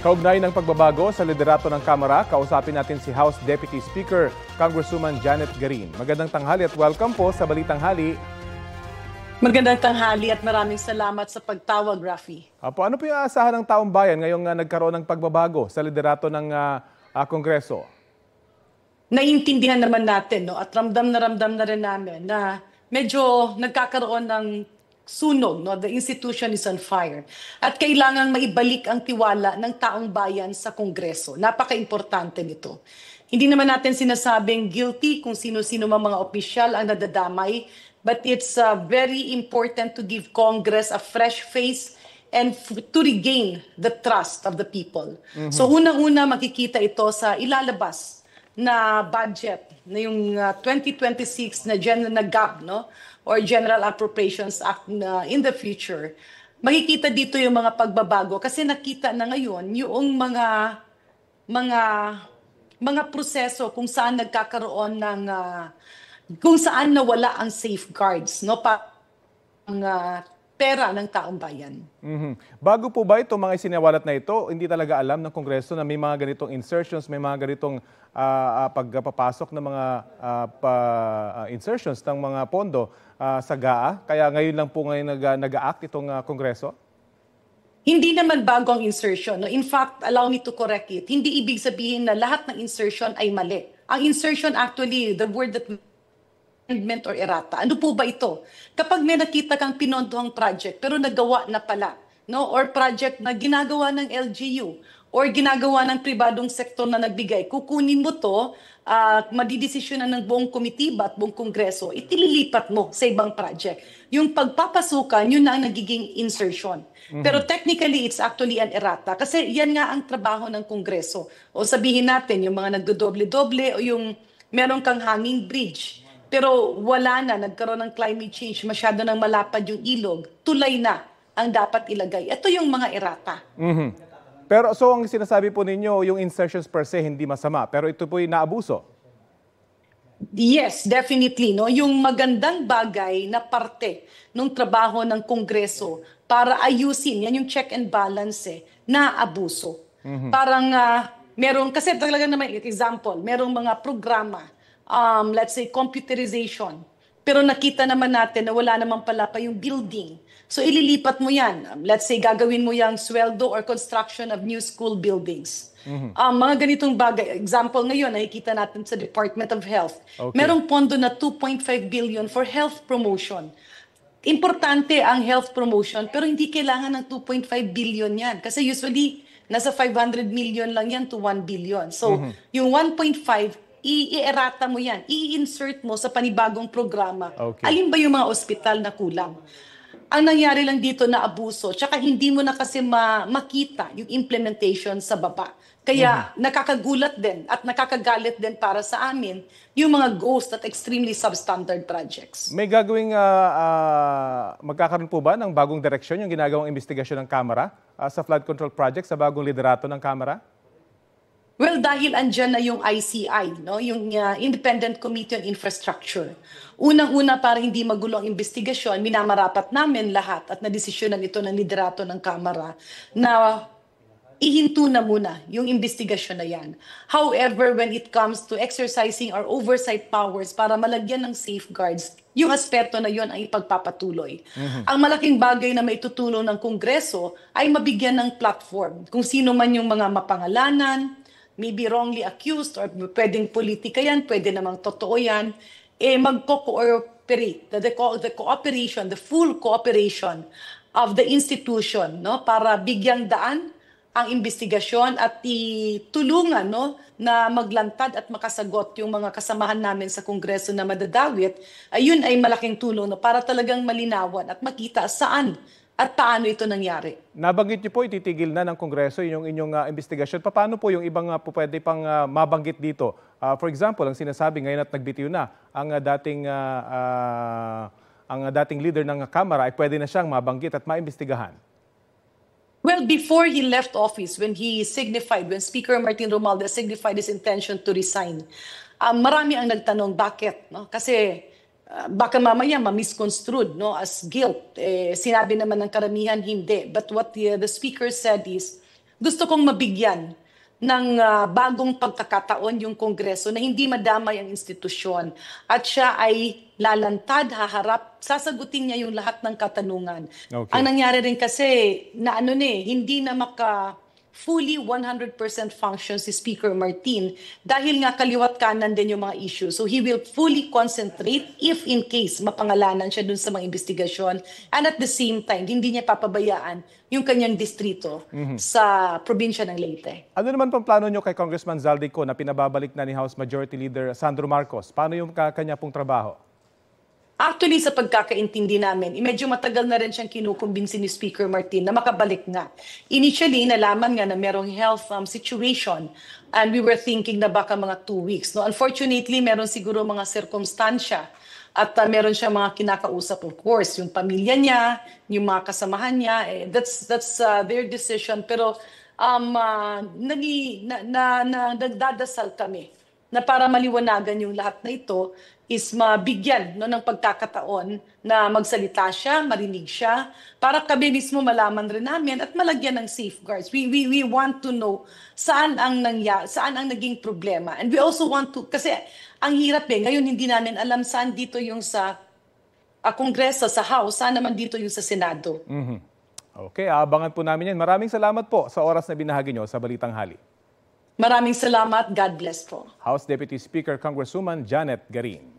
Kaugnay ng pagbabago sa liderato ng Kamara, kausapin natin si House Deputy Speaker, Congresswoman Janet Garin. Magandang tanghali at welcome po sa Balitang Hali. Magandang tanghali at maraming salamat sa pagtawag, Rafi. Apo, ano po yung aasahan ng taong bayan ngayong nagkaroon ng pagbabago sa liderato ng Kongreso? Naiintindihan naman natin, no? At ramdam na rin namin na medyo nagkakaroon ng sunog, no? The institution is on fire. At kailangan maibalik ang tiwala ng taong bayan sa Kongreso. Napaka-importante nito. Hindi naman natin sinasabing guilty kung sino-sino mga opisyal ang nadadamay, but it's very important to give Congress a fresh face and to regain the trust of the people. So unang-una makikita ito sa ilalabas na budget na yung 2026 na GAB, no? Or General Appropriations Act na in the future. Makikita dito yung mga pagbabago kasi nakita na ngayon yung mga proseso kung saan nagkakaroon ng kung saan nawala ang safeguards, no, pera ng taong bayan. Bago po ba itong mga isinawalat na ito, hindi talaga alam ng Kongreso na may mga ganitong insertions, may mga ganitong pagpapasok ng mga insertions ng mga pondo sa GAA? Kaya ngayon lang po ngayon nag-a-act itong Kongreso? Hindi naman bago ang insertion. No? In fact, allow me to correct it. Hindi ibig sabihin na lahat ng insertion ay mali. Ang insertion actually, the word that amendment or errata. Ano po ba ito? Kapag may nakita kang pinondohang project pero nagawa na pala, no? Or project na ginagawa ng LGU or ginagawa ng pribadong sektor na nagbigay, kukunin mo to, madidesisyonan ng buong komitiba at buong kongreso, itililipat mo sa ibang project. Yung pagpapasukan, yun na ang nagiging insertion. Pero technically, it's actually an errata. Kasi yan nga ang trabaho ng kongreso. O sabihin natin, yung mga nagdodoble-doble o yung meron kang hanging bridge. Pero wala na, nagkaroon ng climate change, masyado nang malapad yung ilog, tulay na ang dapat ilagay. Ito yung mga errata. Pero so ang sinasabi po ninyo, yung insertions per se hindi masama, pero ito po yung naabuso. Yes, definitely. No? Yung magandang bagay na parte ng trabaho ng Kongreso para ayusin, yan yung check and balance na abuso. Parang meron, kasi talaga naman, example, merong mga programa, let's say computerization, pero nakita naman natin na wala naman pala pa yung building. So ililipat mo yan. Let's say gagawin mo yung sweldo or construction of new school buildings. Mga ganitong bagay. Example ngayon, nakikita natin sa Department of Health. Okay. Merong pondo na 2.5 billion for health promotion. Importante ang health promotion, pero hindi kailangan ng 2.5 billion yan. Kasi usually, nasa 500 million lang yan to 1 billion. So, yung 1.5, i-errata mo yan. I-insert mo sa panibagong programa. Okay. Alin ba yung mga ospital na kulang? Ang nangyari lang dito na abuso, tsaka hindi mo na kasi makita yung implementation sa baba. Kaya nakakagulat din at nakakagalit din para sa amin yung mga ghost at extremely substandard projects. May gagawing, magkakaroon po ba ng bagong direksyon yung ginagawang investigasyon ng Kamara sa flood control project sa bagong liderato ng Kamara? Well, dahil andyan na yung ICI, no? Yung Independent Committee on Infrastructure. Unang-una para hindi magulo ang investigasyon, minamarapat namin lahat at nadesisyonan ito ng liderato ng Kamara na ihinto na muna yung investigasyon na yan. However, when it comes to exercising our oversight powers para malagyan ng safeguards, yung aspeto na yon ay ipagpapatuloy. Ang malaking bagay na maitutulong ng Kongreso ay mabigyan ng platform kung sino man yung mga mapangalanan, maybe wrongly accused or pwedeng politika yan, pwede namang totoo yan, mag-cooperate, the cooperation, the full cooperation of the institution, no, para bigyang daan ang investigasyon at itulungan, no, na maglantad at makasagot yung mga kasamahan namin sa Kongreso na madadawit, ayun ay malaking tulong, no, para talagang malinawan at makita saan at paano ito nangyari. Nabanggit niyo po, ititigil na ng Kongreso yung inyong investigasyon. Paano po yung ibang pwede pang mabanggit dito? For example, ang sinasabi ngayon at nagbitiw na ang dating leader ng Kamara ay pwede na siyang mabanggit at maimbestigahan. Well, before he left office, when Speaker Martin Romualdez signified his intention to resign, marami ang nagtanong bakit, no? Kasi baka mamaya ma-misconstrued, no, as guilt. Sinabi naman ng karamihan hindi. But what the speaker said is, gusto kong mabigyan ng bagong pagkakataon yung Kongreso na hindi madamay ang institusyon at siya ay lalantad, haharap, sasagutin niya yung lahat ng katanungan. Okay. Ang nangyari rin kasi na hindi na fully 100% function si Speaker Martin dahil nga kaliwat kanan din yung mga issues. So he will fully concentrate if in case mapangalanan siya dun sa mga investigasyon, and at the same time, hindi niya papabayaan yung kanyang distrito sa probinsya ng Leyte. Ano naman pong plano nyo kay Congressman Zaldico na pinababalik na ni House Majority Leader Sandro Marcos? Paano yung kanya pong trabaho? Actually, sa pagkakaintindi namin, medyo matagal na rin siyang kinukumbinsi ni Speaker Martin na makabalik nga. Initially, nalaman nga na merong health situation and we were thinking na baka mga 2 weeks. No? Unfortunately, meron siguro mga sirkumstansya at meron siya mga kinakausap, of course, yung pamilya niya, yung mga kasamahan niya. That's their decision. Pero nagdadasal kami na para maliwanagan yung lahat na ito is mabigyan ng pagkakataon na magsalita siya, marinig siya, para kami mismo malaman rin namin at malagyan ng safeguards. We want to know saan ang naging problema. And we also want to, kasi ang hirap ngayon hindi namin alam saan dito yung sa Kongreso, sa House, saan naman dito yung sa Senado. Okay, aabangan po namin yan. Maraming salamat po sa oras na binahagi nyo sa Balitang Hali. Maraming salamat. God bless po. House Deputy Speaker Congresswoman Janet Garin.